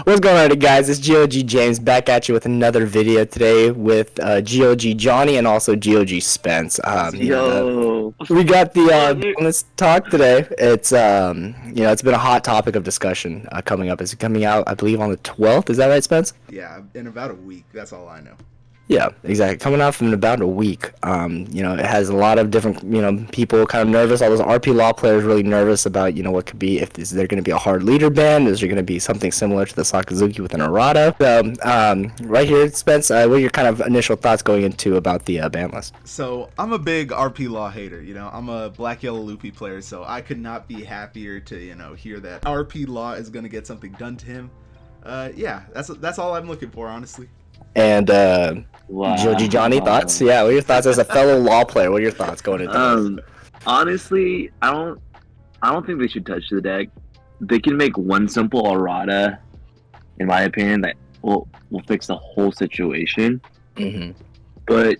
What's going on, guys? It's GOG James back at you with another video today with GOG Johnny and also GOG Spence. Yo. We got Oh, the dude. let's talk today. It's been a hot topic of discussion coming up. It's coming out, I believe, on the 12th. Is that right, Spence? Yeah, in about a week. That's all I know. Yeah, exactly. Coming out from about a week. It has a lot of different, people kind of nervous. All those RP Law players really nervous about, what could be, if is there going to be a hard leader ban? Is there going to be something similar to the Sakazuki with an errata? So, right here, Spence, what are your kind of initial thoughts going into about the ban list? So, I'm a big RP Law hater, I'm a Black Yellow Loopy player, so I could not be happier to, hear that RP Law is going to get something done to him. Yeah, that's all I'm looking for, honestly. And Wow. GOG Johnny, thoughts? Yeah, what are your thoughts as a fellow law player? What are your thoughts going into this? Honestly, I don't think they should touch the deck. They can make one simple errata, in my opinion, that will fix the whole situation. Mm-hmm. But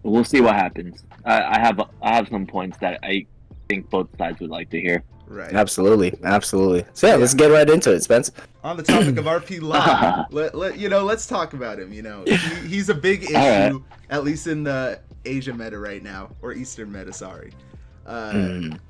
we'll see what happens. I have some points that I think both sides would like to hear. Right. Absolutely. So yeah, let's get right into it, Spence. On the topic of RP Law, let's talk about him. He's a big issue, right. At least in the Asia meta right now, or Eastern meta. Sorry,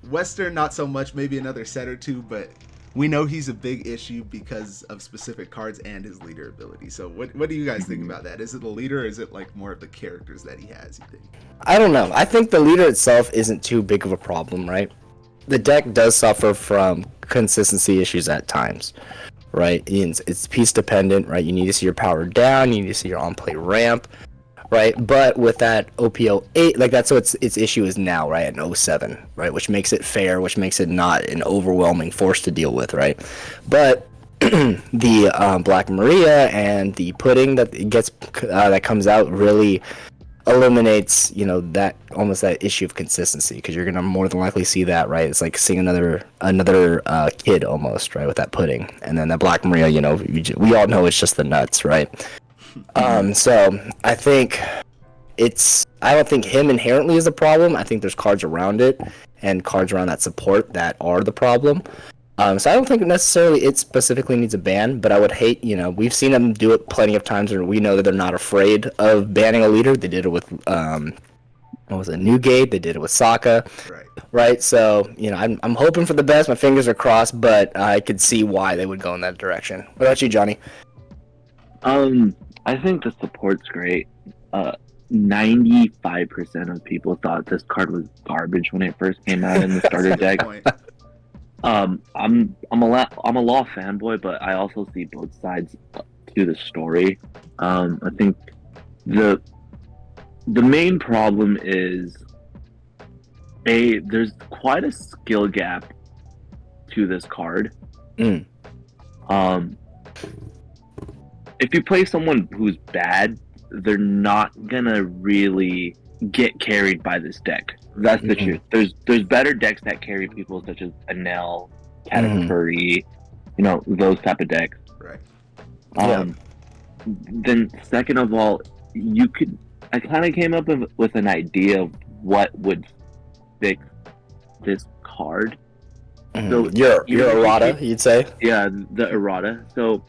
Western not so much. Maybe another set or two, but we know he's a big issue because of specific cards and his leader ability. So what do you guys think about that? Is it the leader, or is it like more of the characters that he has? You think? I don't know. I think the leader itself isn't too big of a problem, right? The deck does suffer from consistency issues at times, right? It's piece dependent, right? You need to see your power down, you need to see your on-play ramp, right? But with that OP08, like that's what its issue is now, right? At 07, right? Which makes it fair, which makes it not an overwhelming force to deal with, right? But the Black Maria and the pudding that it gets that comes out really eliminates that issue of consistency, because you're gonna more than likely see that, right? It's like seeing another kid almost, right, with that pudding. And then that Black Maria, we all know it's just the nuts, right? So I don't think him inherently is a problem. I think there's cards around it and cards around that support that are the problem. So I don't think necessarily it specifically needs a ban, but I would hate, we've seen them do it plenty of times, and we know that they're not afraid of banning a leader. They did it with, Newgate. They did it with Sokka. Right? So, I'm hoping for the best. My fingers are crossed, but I could see why they would go in that direction. What about you, Johnny? I think the support's great. 95% of people thought this card was garbage when it first came out in the starter deck. I'm a Law fanboy, but I also see both sides to the story. I think the main problem is there's quite a skill gap to this card. If you play someone who's bad, they're not gonna really get carried by this deck. That's the truth. There's better decks that carry people, such as Anel, Katakuri, those type of decks. Right. Then second of all, I kind of came up with an idea of what would fix this card. So your errata, you'd say? Yeah, the errata. So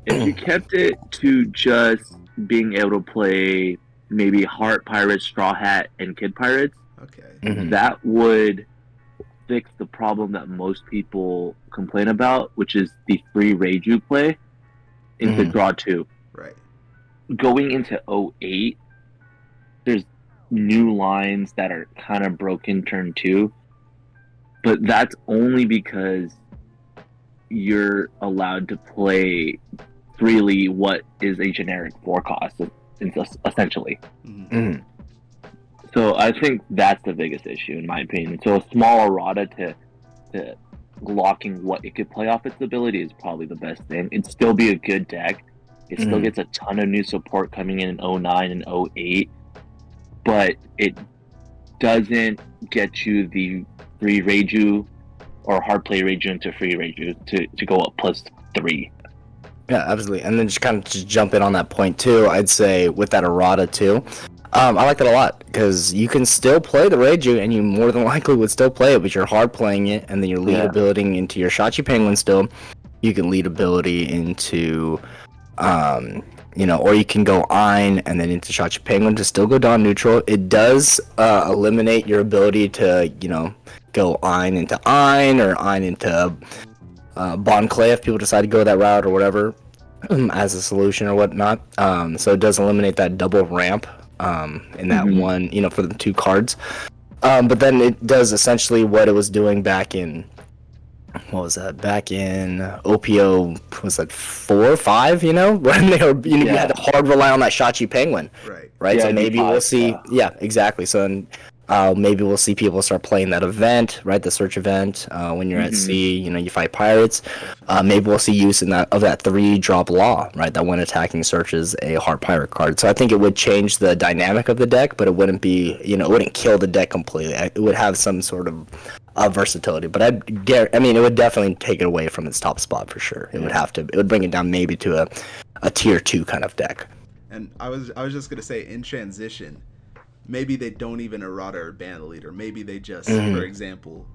if you kept it to just being able to play maybe Heart Pirates, Straw Hat, and Kid Pirates, okay, that would fix the problem that most people complain about, which is the free Reiju play into draw 2. Right. Going into 08, there's new lines that are kind of broken turn 2, but that's only because you're allowed to play freely what is a generic 4 cost, essentially. So I think that's the biggest issue, in my opinion. So a small errata to locking what it could play off its ability is probably the best thing. It'd still be a good deck. It still gets a ton of new support coming in 09 and 08, but it doesn't get you the free Reiju or hard play Reiju into free Reiju to go up +3. Yeah, absolutely. And then just jump in on that point too. I'd say with that errata too, I like that a lot, because you can still play the Reiju, and you more than likely would still play it, but you're hard playing it, and then you're lead abilitying into your Shachi Penguin still. you can lead ability into, or you can go Ein and then into Shachi Penguin to still go down neutral. It does eliminate your ability to, go Ein into Ein or Ein into Bon Clay if people decide to go that route or whatever as a solution or whatnot. So it does eliminate that double ramp in that one, for the 2 cards. But then it does essentially what it was doing back in, what was that? Back in OP08, was that 4 or 5? When they were, you had to hard rely on that Shachi Penguin, right? Yeah, So maybe D5, we'll see. Yeah, exactly. So then, maybe we'll see people start playing that event, right? The search event. When you're at sea, you fight pirates. Maybe we'll see use in that 3-drop law, right? That when attacking searches a heart pirate card. So I think it would change the dynamic of the deck, but it wouldn't be, it wouldn't kill the deck completely. It would have some sort of versatility, but it would definitely take it away from its top spot for sure. It would bring it down maybe to a tier 2 kind of deck. And I was just gonna say, in transition, maybe they don't even errata or ban the leader. Maybe they just, for example,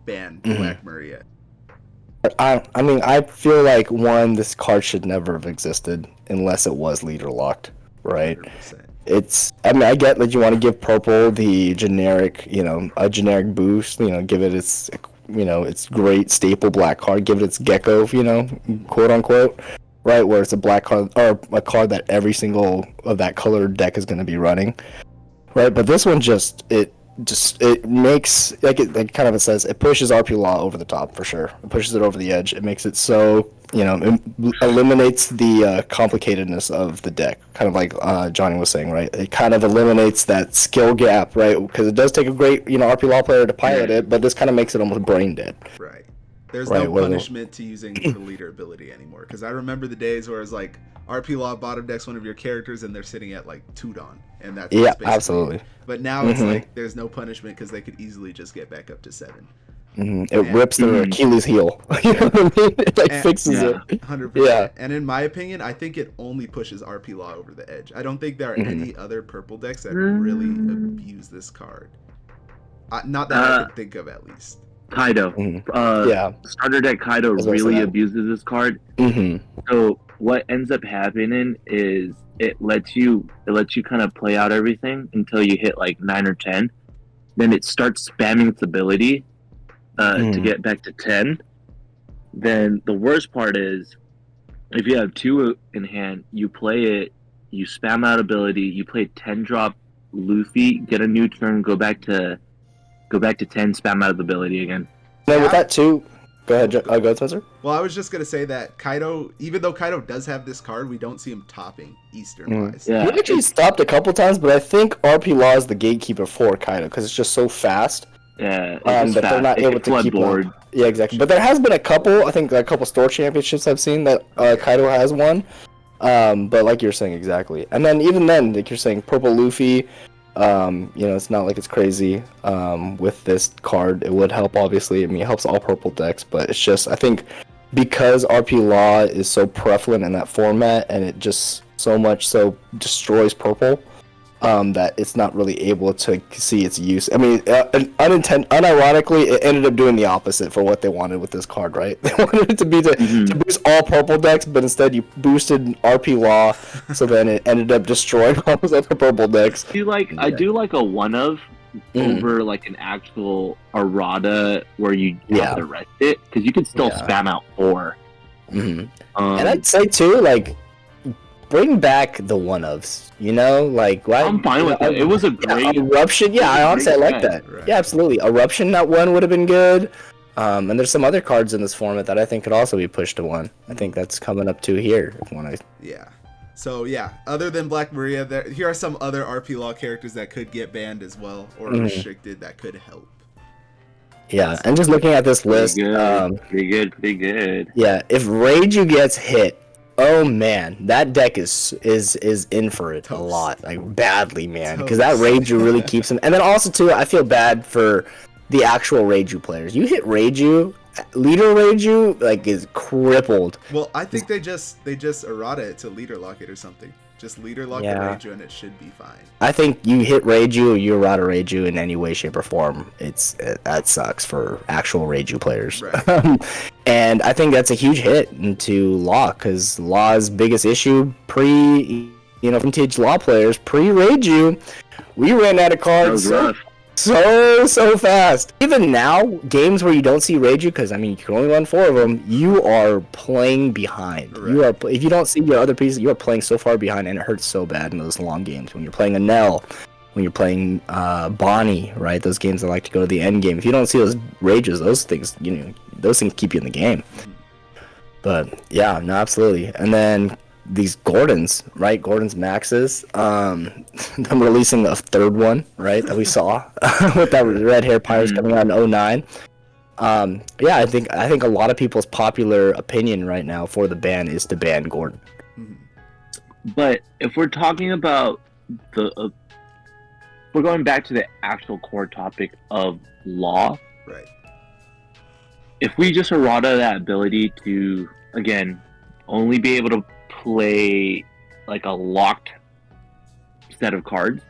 ban Black Maria. I feel like this card should never have existed unless it was leader locked, right? 100%. I get that you want to give purple the generic, a generic boost, give it its, its great staple black card, give it its gecko, quote unquote, right? Where it's a black card or a card that every single of that colored deck is going to be running, right? But this one it makes it says it pushes RP Law over the top for sure. It pushes it over the edge. It makes it so it eliminates the complicatedness of the deck, kind of like Johnny was saying, right? It kind of eliminates that skill gap, right? Because it does take a great RP Law player to pilot it, but this kind of makes it almost brain dead. Right. There's no punishment to using the leader ability anymore. Because I remember the days where it's like RP Law bottom decks one of your characters and they're sitting at like 2-don, and that's absolutely. But now it's like there's no punishment because they could easily just get back up to 7. It rips their Achilles heel. You know what I mean? It fixes it. 100%. Yeah. And in my opinion, I think it only pushes RP Law over the edge. I don't think there are any other purple decks that really abuse this card. Not that I can think of, at least. Kaido. Starter deck Kaido really abuses this card. So what ends up happening is it lets you kind of play out everything until you hit like 9 or 10. Then it starts spamming its ability to get back to 10. Then the worst part is if you have 2 in hand, you play it, you spam out ability, you play 10-drop Luffy, get a new turn, go back to 10, spam out of ability again. Then with that too, go ahead, go ahead, Spencer. Well, I was just gonna say that Kaido, even though Kaido does have this card, we don't see him topping Eastern wise. He actually stopped a couple times, but I think RP Law is the gatekeeper for Kaido because it's just so fast. Yeah, that they're not able to keep board. Yeah, exactly. But there has been a couple store championships I've seen that Kaido has won. But like you're saying, exactly. And then even then, like you're saying, Purple Luffy. It's not like it's crazy with this card. It would help, obviously. I mean, it helps all purple decks, but it's just, I think, because RP Law is so prevalent in that format and it just so much so destroys purple, that it's not really able to see its use. I mean, unironically, it ended up doing the opposite for what they wanted with this card, right? They wanted it to be to boost all purple decks, but instead you boosted RP Law, so then it ended up destroying all those other purple decks. I do like a one of over like an actual errata where you have to rest it, because you can still spam out 4. And I'd say too, like, bring back the one-ofs, like... Why, I'm fine with it. It was a great... Eruption, I honestly like that. Right. Yeah, absolutely. Eruption at 1 would have been good. And there's some other cards in this format that I think could also be pushed to 1. I think that's coming up to here. Yeah. So, other than Black Maria, here are some other RP Law characters that could get banned as well, or restricted, that could help. Yeah, and just looking at this list... Pretty good. Yeah, if Reiju gets hit, oh man, that deck is in for it a lot, like badly, man, because that Reiju really keeps him. And then also too, I feel bad for the actual Reiju players. You hit Reiju, leader Reiju, like, is crippled. Well, I think they just errata it to leader lock it or something. Just leader lock Yeah. the Reiju and it should be fine. I think you hit Reiju or you errata Reiju in any way, shape, or form. That sucks for actual Reiju players. Right. And I think that's a huge hit into Law, because Law's biggest issue vintage Law players, pre-Reiju, we ran out of That cards was rough. so fast. Even now, games where you don't see Reiju, because I mean you can only run 4 of them, you are playing behind. Right. You are if you don't see your other pieces, you are playing so far behind, and it hurts so bad in those long games when you're playing a Nell, when you're playing Bonnie, right? Those games that like to go to the end game. If you don't see those Reijus, those things keep you in the game. But yeah, no, absolutely. And then these Gordons, right? Gordon's Maxes. Them releasing a third one, right? That we saw with that red hair Pirates coming out in 09. Yeah, I think a lot of people's popular opinion right now for the ban is to ban Gordon. But if we're talking about we're going back to the actual core topic of Law. Right. If we just errata that ability to, again, only be able to play like a locked set of cards,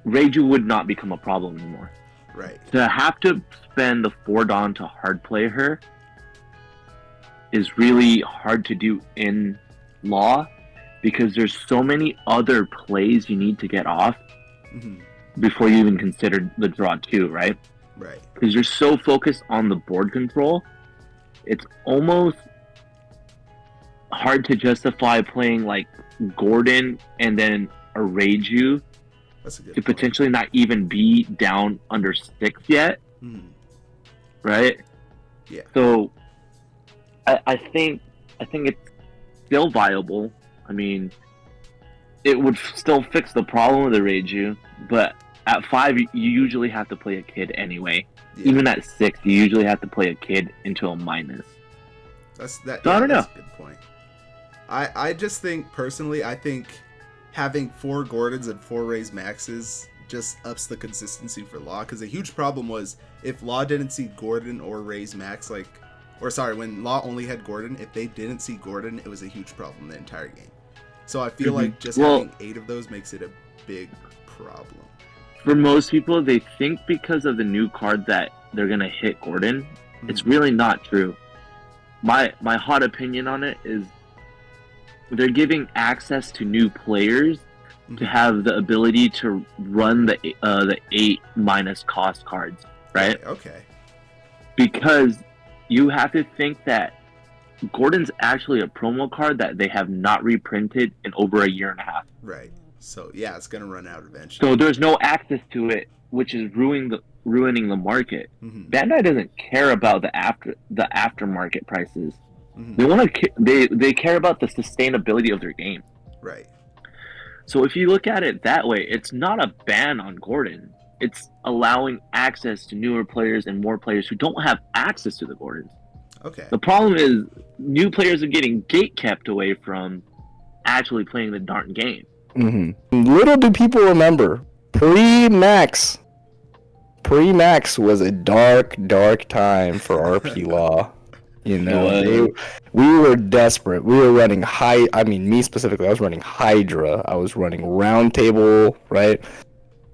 Reiju would not become a problem anymore. Right. To have to spend the 4 Dawn to hard play her is really hard to do in Law, because there's so many other plays you need to get off before you even consider the draw 2, right? Right. Because you're so focused on the board control, it's almost hard to justify playing like Gordon and then a Reiju That's a good to point. potentially not even be down under 6 yet, right? Yeah. So I think it's still viable. I mean, it would still fix the problem with the Reiju, but at 5 you usually have to play a kid anyway. Yeah. Even at 6 you usually have to play a kid into a minus. That's So I don't know. That's a good point. I just think personally, I think having 4 Gordons and 4 Rays Maxes just ups the consistency for Law, because a huge problem was if Law didn't see Gordon or Rays Max, when Law only had Gordon, if they didn't see Gordon, it was a huge problem the entire game. So I feel like just having 8 of those makes it a big problem. For most people, they think because of the new card that they're gonna hit Gordon. It's really not true. My hot opinion on it is they're giving access to new players to have the ability to run the 8 minus cost cards, right? Okay. Because you have to think that Gordon's actually a promo card that they have not reprinted in over a year and a half. Right. So yeah, it's gonna run out eventually. So there's no access to it, which is ruining the market. Bandai doesn't care about the aftermarket prices. They want to. They care about the sustainability of their game. Right. So if you look at it that way, it's not a ban on Gordon. It's allowing access to newer players and more players who don't have access to the Gordons. Okay. The problem is new players are getting gate kept away from actually playing the darn game. Little do people remember, pre-Max was a dark time for RP Law. You know, we were desperate. We were running me specifically, I was running Hydra. I was running Round Table, right?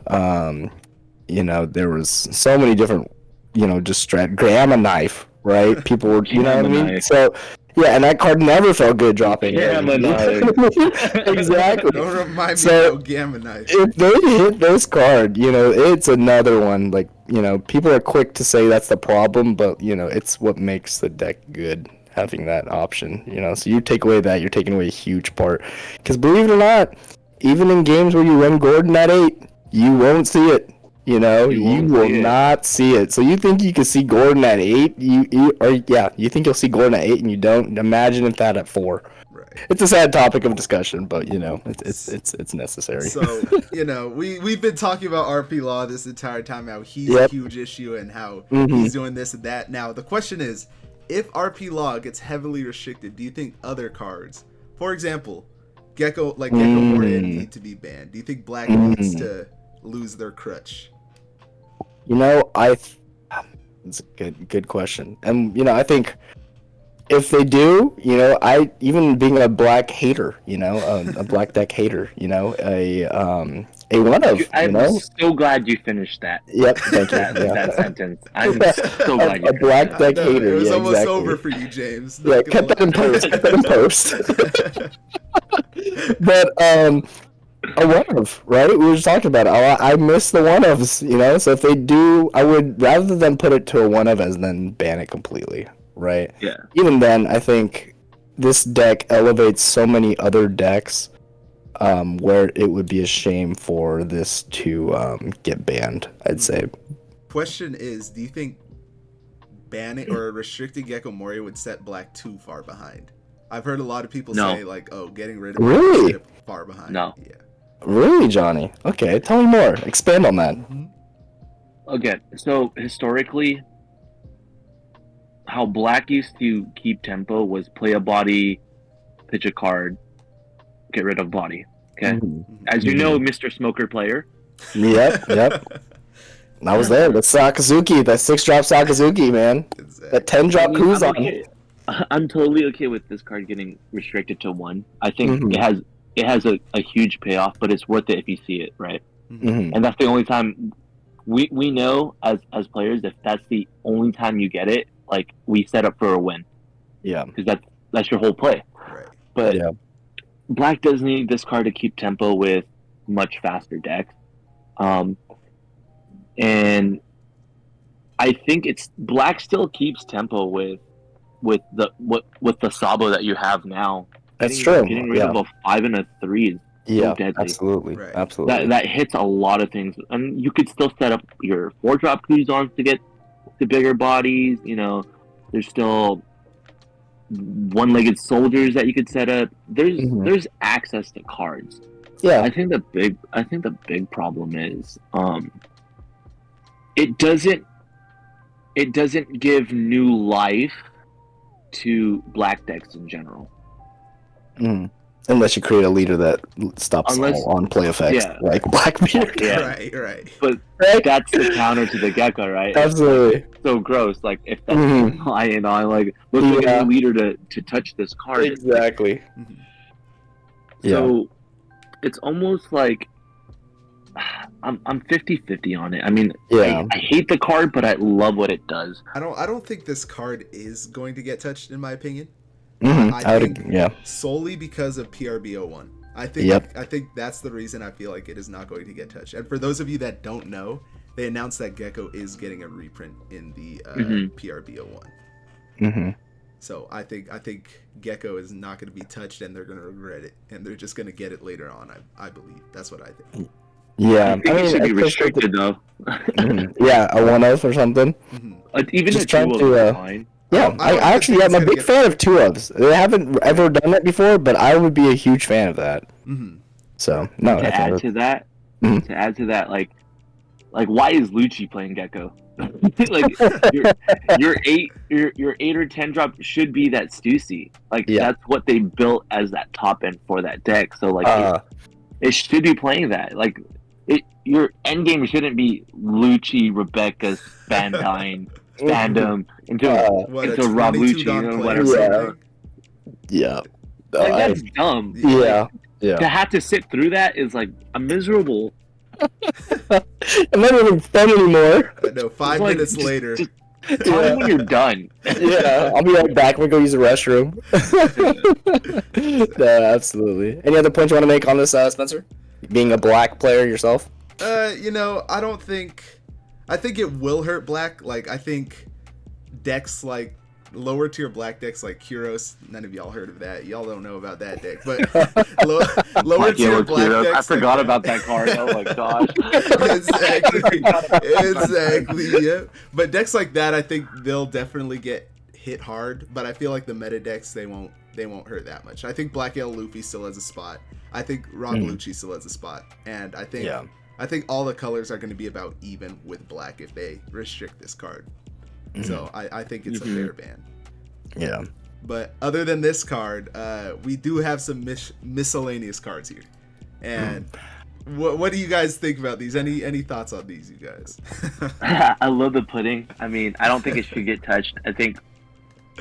There was so many different, just Gamma Knife, right? People were, you know what I mean? So, yeah, and that card never felt good dropping. Gamma Knife. Exactly. Don't remind me of Gamma Knife. If they hit this card, it's another one. Like, people are quick to say that's the problem, but, it's what makes the deck good, having that option, So you take away that, you're taking away a huge part. Because believe it or not, even in games where you run Gordon at 8, you won't see it. You will not see it. So you think you can see Gordon at 8? You think you'll see Gordon at 8 and you don't? Imagine if that at 4. Right. It's a sad topic of discussion, but it's necessary. So we've been talking about RP Law this entire time, how he's a huge issue and how he's doing this and that. Now the question is, if RP Law gets heavily restricted, do you think other cards, for example, Gecko Warrior, need to be banned? Do you think Black needs to lose their crutch? It's a good question. And I think if they do, I even being a black hater, a black deck hater, a one of, I'm so glad you finished that. Yep, thank you. That sentence. I'm so glad you a finished black that. deck No, hater. it was Yeah, almost exactly. over for you, James. Yeah, Not cut gonna that in post. Cut that in post. But a one of, right? We were just talking about it. I miss the one ofs, So if they do, I would rather than put it to a one of as then ban it completely, right? Yeah. Even then, I think this deck elevates so many other decks, where it would be a shame for this to get banned. I'd say. Question is, do you think banning or restricting Gecko Moria would set Black too far behind? I've heard a lot of people No. say like, "Oh, getting rid of it Really? would set it far behind." No. Yeah. Really, Johnny? Okay, tell me more. Expand on that. Mm-hmm. Okay, so historically, how Black used to keep tempo was play a body, pitch a card, get rid of body. Okay, as you know, Mr. Smoker player. Yep. I was there. That's Sakazuki. That 6-drop Sakazuki, man. Exactly. That 10-drop Kuzan. I'm totally okay with this card getting restricted to 1. I think Mhm. it has a huge payoff, but it's worth it if you see it, right? Mhm. And that's the only time we know as players, if that's the only time you get it, like we set up for a win. Yeah. Because that's your whole play. Right. But Yeah. Black does need this card to keep tempo with much faster decks. And I think Black still keeps tempo with the Sabo that you have now. That's true. Getting rid of a 5 and a 3 is Yeah, deadly. absolutely. Right. Absolutely. That hits a lot of things, and you could still set up your 4-drop Kuzons to get to bigger bodies. There's still one-legged soldiers that you could set up. There's access to cards. Yeah. I think the big problem is it doesn't give new life to Black decks in general. Mhm. Unless you create a leader that stops all on-play effects, like Blackbeard. Yeah. Right. But that's the counter to the Gecko, right? Absolutely. It's so gross. Like if that's relying on like look like a new leader to touch this card. Exactly. So it's almost like I'm 50-50 on it. I mean, I hate the card, but I love what it does. I don't think this card is going to get touched, in my opinion. I think solely because of PRB01. I think that's the reason I feel like it is not going to get touched. And for those of you that don't know, they announced that Gecko is getting a reprint in the PRB01. So I think Gecko is not going to be touched, and they're going to regret it, and they're just going to get it later on. I believe that's what I think. Yeah, I think it should be restricted though. Yeah, a 1-of or something. Even just a trying 2-of to. is fine. Yeah, I actually am a big fan of 2-ofs. They haven't ever done that before, but I would be a huge fan of that. So no. To add to that, like why is Lucci playing Gecko? Like your 8 or 10 drop should be that Stussy. Like that's what they built as that top end for that deck. So like it should be playing that. Like your end game shouldn't be Lucci, Rebecca, Spandine, Spandam into Rob Lucci or whatever. Yeah. Like that's dumb. Yeah. To have to sit through that is like a miserable. I'm not even fun anymore. No, 5 minutes later. Just tell me when you're done. Yeah, I'll be right back. We'll go use the restroom. No, absolutely. Any other points you want to make on this, Spencer? Being a Black player yourself? I think it will hurt Black. Like, I think decks like lower tier Black decks like Kuros, none of y'all heard of that. Y'all don't know about that deck, but lower tier Black decks. I forgot about that card. Oh my gosh. Exactly. Yeah. But decks like that, I think they'll definitely get hit hard. But I feel like the meta decks, they won't hurt that much. I think Black Ale Luffy still has a spot. I think Rob Lucci still has a spot, and I think all the colors are going to be about even with Black if they restrict this card. So I think it's a fair ban. Yeah. But other than this card, we do have some miscellaneous cards here. And what do you guys think about these? Any thoughts on these, you guys? I love the pudding. I mean, I don't think it should get touched. I think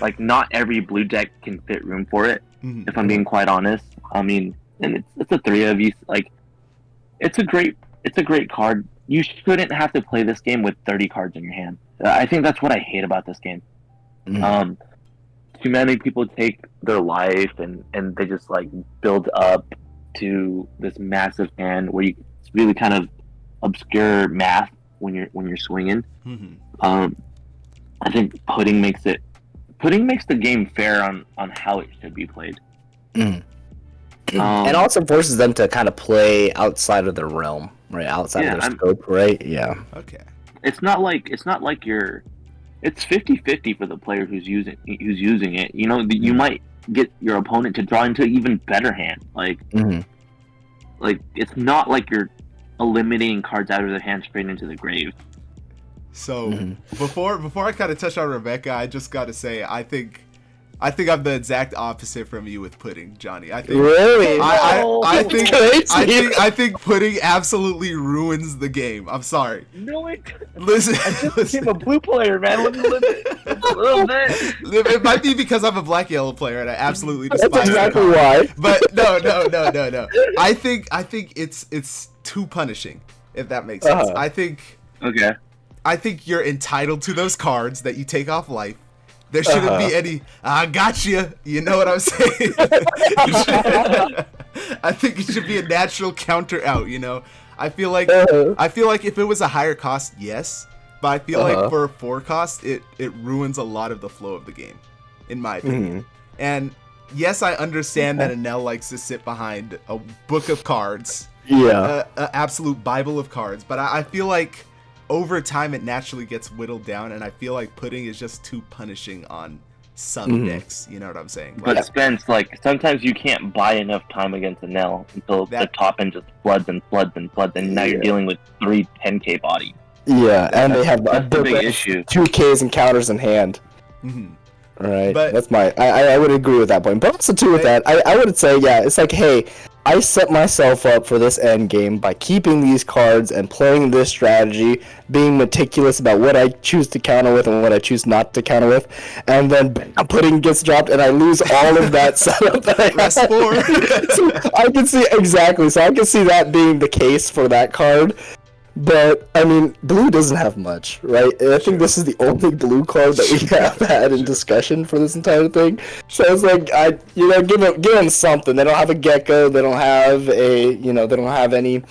like not every blue deck can fit room for it. Mhm. If I'm being quite honest, I mean, and it's a 3 of you. Like, it's a great card. You shouldn't have to play this game with 30 cards in your hand. I think that's what I hate about this game. Mhm. Too many people take their life and they just like build up to this massive hand where it's really kind of obscure math when you're swinging. Mhm. I think putting makes the game fair on how it should be played. And also forces them to kind of play outside of their realm, right? Outside of their scope, right? Yeah. Okay. It's not like it's 50-50 for the player who's using it. You know, you might get your opponent to draw into an even better hand. Like it's not like you're eliminating cards out of their hand straight into the grave. So before I kind of touch on Rebecca, I just got to say I think I'm the exact opposite from you with pudding, Johnny. I think Really? I think pudding absolutely ruins the game. I'm sorry. No, Listen, I'm a blue player, man. Let me live it a little bit. It might be because I'm a black yellow player and I absolutely That's despise exactly it. why. But no. I think it's too punishing, if that makes sense. Okay. I think you're entitled to those cards that you take off life. There shouldn't be any, I gotcha. You know what I'm saying? I think it should be a natural counter out, you know? I feel like if it was a higher cost, yes. But I feel like for a 4 cost, it ruins a lot of the flow of the game, in my opinion. And yes, I understand that Anel likes to sit behind a book of cards. Yeah. An absolute Bible of cards. But I feel like over time it naturally gets whittled down, and I feel like pudding is just too punishing on some decks. You know what I'm saying? But Spence, like, sometimes you can't buy enough time against Anel until the top end just floods, and now you're dealing with 3 10K bodies. Yeah, and they have that's the big issue. 2Ks and counters in hand. Right, But that's I would agree with that point. But also too with that, I would say, yeah, it's like, hey, I set myself up for this end game by keeping these cards and playing this strategy, being meticulous about what I choose to counter with and what I choose not to counter with, and then pudding gets dropped and I lose all of that setup that I had. So I can see exactly. So I can see that being the case for that card. But I mean, blue doesn't have much, right? And I think this is the only blue card that we have had in discussion for this entire thing. So it's like, give them something. They don't have a gecko. They don't have they don't have any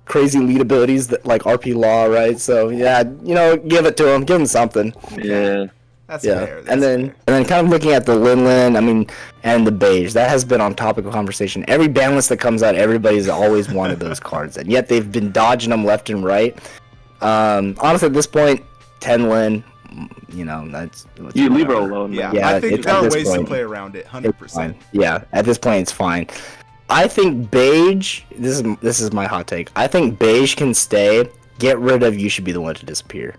crazy lead abilities that like RP Law, right? So yeah, give it to them. Give them something. Yeah. That's fair. And then kind of looking at the Lin, I mean, and the beige, that has been on topic of conversation. Every ban list that comes out, everybody's always wanted those cards, and yet they've been dodging them left and right. Honestly, at this point, 10 Lin, that's you leave her alone. Yeah, yeah, I think there are ways to play around it. 100%. Yeah, at this point, it's fine. I think beige. This is my hot take. I think beige can stay. Get rid of. You should be the one to disappear.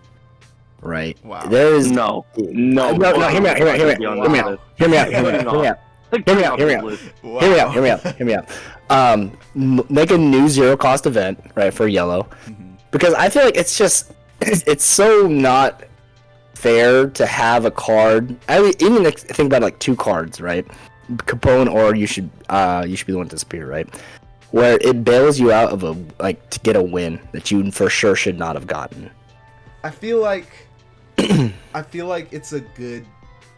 Right. Wow. There is no. Hear me out. Hear me out. Make a new 0 cost event, right, for yellow, because I feel like it's so not fair to have a card. I mean, even think about like 2 cards, right? Capone or you should be the one to disappear, right? Where it bails you out of to get a win that you for sure should not have gotten. I feel like it's a good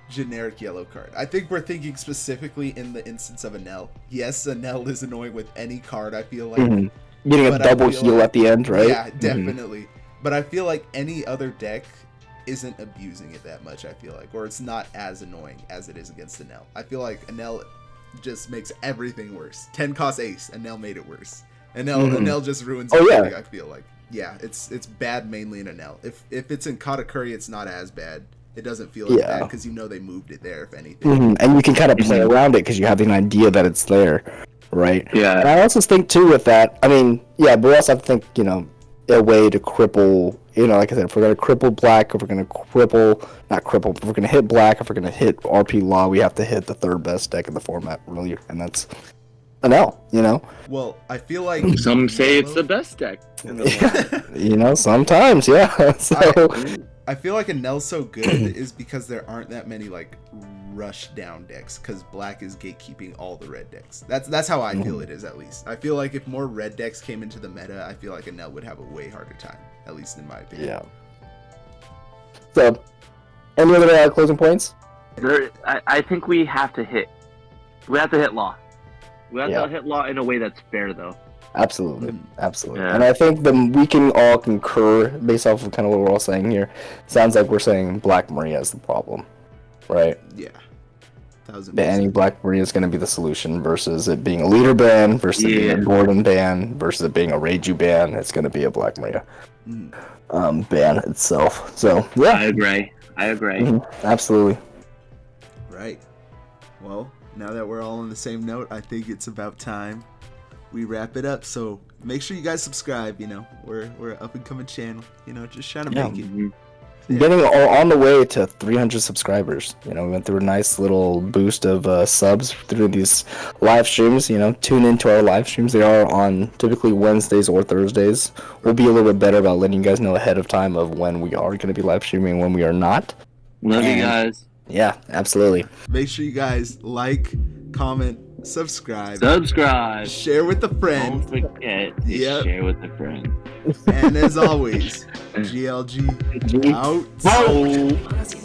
generic yellow card. I think we're thinking specifically in the instance of Anel. Yes, Anel is annoying with any card, I feel like. Getting a double heal at the end, right? Yeah, definitely. But I feel like any other deck isn't abusing it that much, I feel like. Or it's not as annoying as it is against Anel. I feel like Anel just makes everything worse. 10 cost ace, Anel made it worse. Anel just ruins everything, I feel like. Yeah, it's bad mainly in Anel. If it's in Katakuri, it's not as bad. It doesn't feel as bad because they moved it there, if anything. And you can kind of play around it because you have an idea that it's there, right? Yeah. And I also think too with that, I mean, yeah, but we also have to think, a way to cripple, like I said, if we're going to cripple black, if we're going to if we're going to hit black, if we're going to hit RP Law, we have to hit the 3rd best deck in the format, really, and that's Anel, Well, I feel like some say it's the best deck. Sometimes, yeah. So I feel like Anel's so good is because there aren't that many like rush down decks because black is gatekeeping all the red decks. That's how I feel it is, at least. I feel like if more red decks came into the meta, I feel like Enel would have a way harder time, at least in my opinion. Yeah. So, any other closing points? I think we have to hit law. We have to hit law in a way that's fair, though. Absolutely, absolutely. Yeah. And I think we can all concur based off of kind of what we're all saying here. Sounds like we're saying Black Maria is the problem, right? Yeah. 1000%. Banning Black Maria is going to be the solution versus it being a leader ban, versus it being a Gordon ban, versus it being a Reiju ban. It's going to be a Black Maria ban itself. So, yeah. I agree. Absolutely. Right. Well, now that we're all on the same note, I think it's about time we wrap it up. So make sure you guys subscribe. We're an up and coming channel. Just trying to make it. Getting on the way to 300 subscribers. We went through a nice little boost of subs through these live streams. Tune into our live streams. They are on typically Wednesdays or Thursdays. We'll be a little bit better about letting you guys know ahead of time of when we are going to be live streaming and when we are not. Love you guys. Yeah, absolutely. Make sure you guys like, comment, subscribe, share with a friend. Don't forget to share with a friend. And as always, GLG out. Bye.